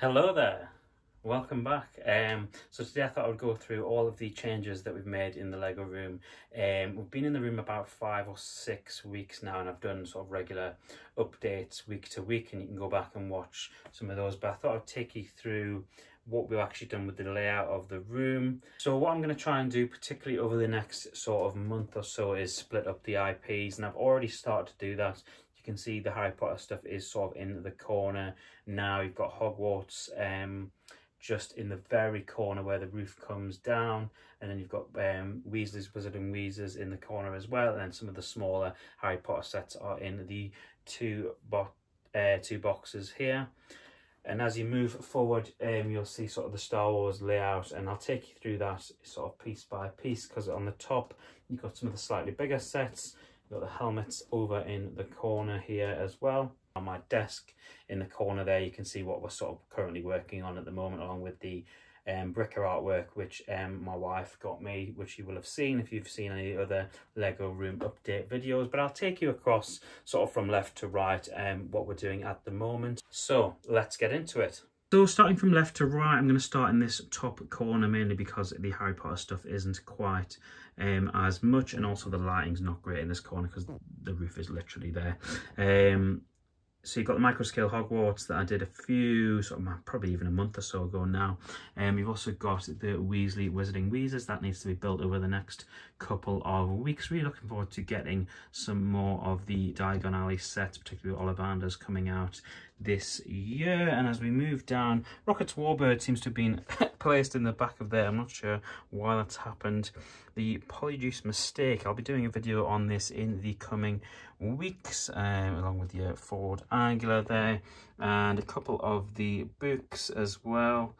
Hello there, welcome back. So today I thought I would go through all of the changes that we've made in the Lego room. We've been in the room about 5 or 6 weeks now, and I've done sort of regular updates week to week, and you can go back and watch some of those, but I thought I'd take you through what we've actually done with the layout of the room. So what I'm going to try and do, particularly over the next sort of month or so, is split up the IPs, and I've already started to do that. You can see the Harry Potter stuff is sort of in the corner now. You've got Hogwarts just in the very corner where the roof comes down, and then you've got Weasley's Wizarding Wheezes in the corner as well, and then some of the smaller Harry Potter sets are in the two boxes here. And as you move forward, you'll see sort of the Star Wars layout, and I'll take you through that sort of piece by piece, because on the top you've got some of the slightly bigger sets. You've got the helmets over in the corner here as well. On my desk in the corner there, you can see what we're sort of currently working on at the moment, along with the bricker artwork, which my wife got me, which you will have seen if you've seen any other Lego room update videos. But I'll take you across sort of from left to right what we're doing at the moment. So let's get into it. So starting from left to right, I'm going to start in this top corner, mainly because the Harry Potter stuff isn't quite as much, and also the lighting's not great in this corner because the roof is literally there. So you've got the micro-scale Hogwarts that I did a few, sort of probably even a month or so ago now. You've also got the Weasley Wizarding Wheezes that needs to be built over the next couple of weeks. Really looking forward to getting some more of the Diagon Alley sets, particularly Ollivander's coming out this year. And as we move down, Rocket's Warbird seems to have been placed in the back of there. I'm not sure why that's happened. The Polyjuice Mistake, I'll be doing a video on this in the coming weeks, along with the Ford Angular there, and a couple of the books as well.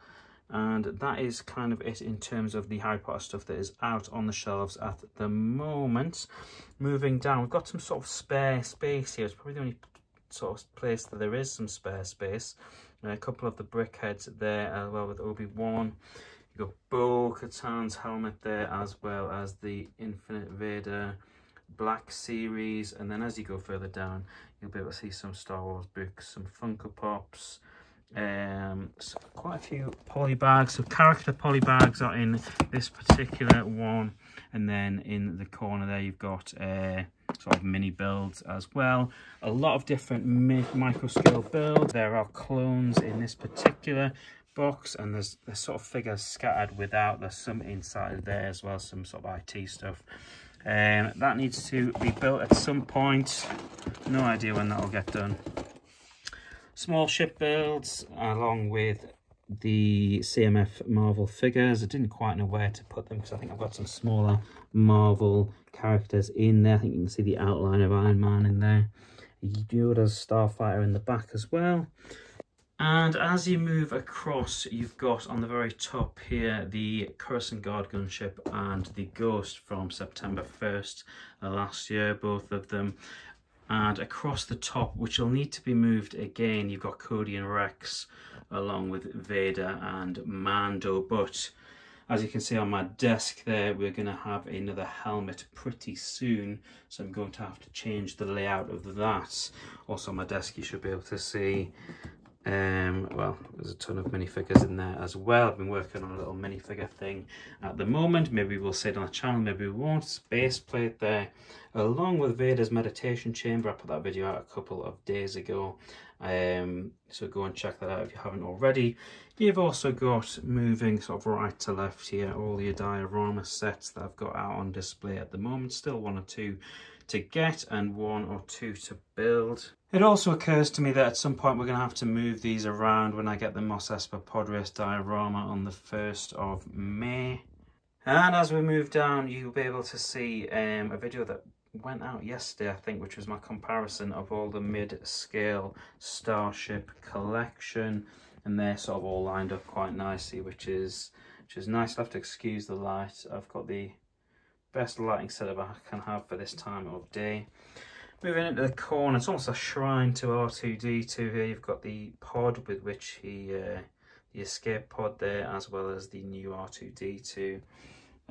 And that is kind of it in terms of the Harry Potter stuff that is out on the shelves at the moment. Moving down, we've got some sort of spare space here. It's probably the only sort of place that there is some spare space. A couple of the brick heads there as well, with Obi-Wan. You've got Bo-Katan's helmet there, as well as the Infinite Vader Black Series. And then as you go further down, you'll be able to see some Star Wars books, some Funko Pops, so quite a few poly bags. So character poly bags are in this particular one, and then in the corner there you've got sort of mini builds as well. A lot of different micro scale builds. There are clones in this particular box, and there's sort of figures scattered without. There's some inside there as well, some sort of IT stuff. That needs to be built at some point. No idea when that'll get done. Small ship builds, along with the CMF Marvel figures. I didn't quite know where to put them, because I think I've got some smaller Marvel characters in there. I think you can see the outline of Iron Man in there. Yoda's Starfighter in the back as well. And as you move across, you've got on the very top here the Coruscant Guard gunship and the Ghost from September 1st last year, both of them. And across the top, which will need to be moved again, you've got Cody and Rex, along with Vader and Mando. But as you can see on my desk there, we're going to have another helmet pretty soon, so I'm going to have to change the layout of that. Also on my desk, you should be able to see well, there's a ton of minifigures in there as well. I've been working on a little minifigure thing at the moment. Maybe we'll say it on the channel, maybe we won't. Base plate there, along with Vader's meditation chamber. I put that video out a couple of days ago, so go and check that out if you haven't already. You've also got, moving sort of right to left here, all your diorama sets that I've got out on display at the moment. Still 1 or 2 to get and 1 or 2 to build. It also occurs to me that at some point we're going to have to move these around when I get the Mos Espa Podrace diorama on the 1st of May. And as we move down, you'll be able to see a video that went out yesterday, I think, which was my comparison of all the mid-scale Starship collection, and they're sort of all lined up quite nicely, which is nice. I'll have to excuse the light. I've got the best lighting setup I can have for this time of day. Moving into the corner, it's almost a shrine to R2-D2 here. You've got the pod with which he, the escape pod there, as well as the new R2-D2.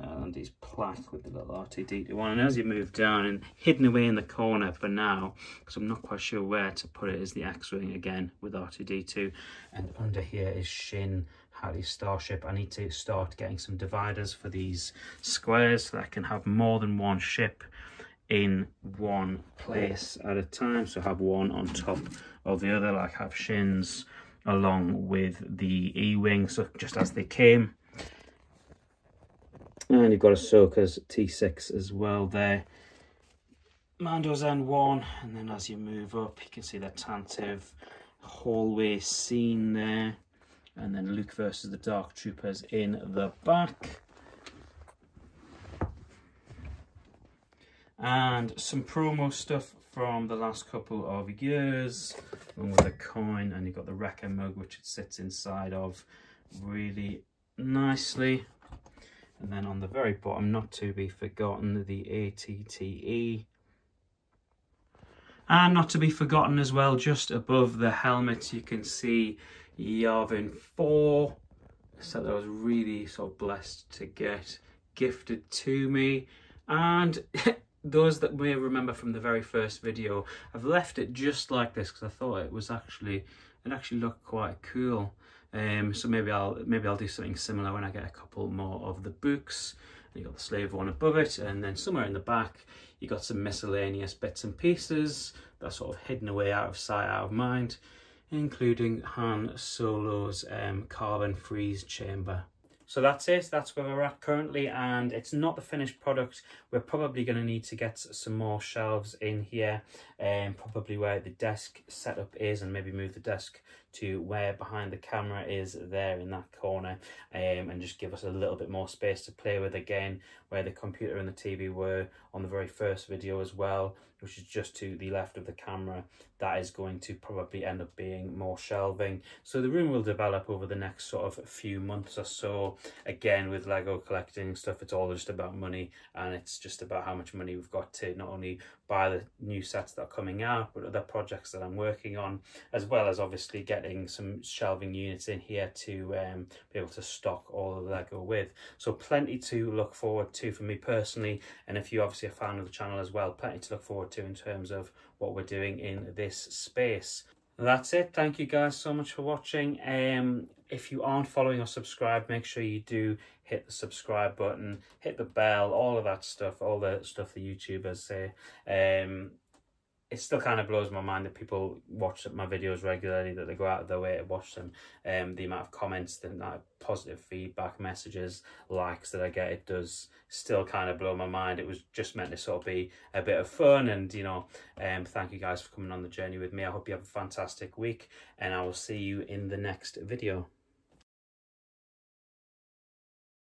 and these plaque with the little R2-D2 one. And as you move down, and hidden away in the corner for now, because I'm not quite sure where to put it, is the X-Wing again with R2-D2. And under here is Shin Hati Starship. I need to start getting some dividers for these squares so that I can have more than one ship in one place at a time. So have one on top of the other, like have Shin's along with the E-Wing, so just as they came. And you've got Ahsoka's T6 as well there. Mando's N1, and then as you move up, you can see that Tantive hallway scene there. And then Luke versus the Dark Troopers in the back. And some promo stuff from the last couple of years, along with a coin, and you've got the Wrecker mug, which it sits inside of really nicely. And then on the very bottom, not to be forgotten, the ATTE. And not to be forgotten as well, just above the helmet, you can see Yavin 4. So that I was really sort of blessed to get gifted to me. And those that may remember from the very first video, I've left it just like this because I thought it actually looked quite cool. So maybe I'll do something similar when I get a couple more of the books. You got the Slave one above it, and then somewhere in the back you got some miscellaneous bits and pieces that are sort of hidden away, out of sight, out of mind, including Han Solo's carbon freeze chamber. So that's it, that's where we're at currently, and it's not the finished product. We're probably going to need to get some more shelves in here, probably where the desk setup is, and maybe move the desk to where behind the camera is there in that corner, and just give us a little bit more space to play with again, where the computer and the TV were on the very first video as well, which is just to the left of the camera. That is going to probably end up being more shelving. So the room will develop over the next sort of few months or so. Again, with Lego collecting stuff, it's all just about money, and it's just about how much money we've got to not only buy the new sets that are coming out, but other projects that I'm working on, as well as obviously getting some shelving units in here to be able to stock all of the Lego with. So plenty to look forward to for me personally, and if you obviously are a fan of the channel as well, plenty to look forward to in terms of what we're doing in this space. That's it. Thank you guys so much for watching. If you aren't following or subscribed, make sure you do hit the subscribe button, hit the bell, all of that stuff, all the stuff the YouTubers say. It still kind of blows my mind that people watch my videos regularly, that they go out of their way to watch them. The amount of comments, the amount of positive feedback, messages, likes that I get, it does still kind of blow my mind. It was just meant to sort of be a bit of fun, and you know, thank you guys for coming on the journey with me. I hope you have a fantastic week, and I will see you in the next video.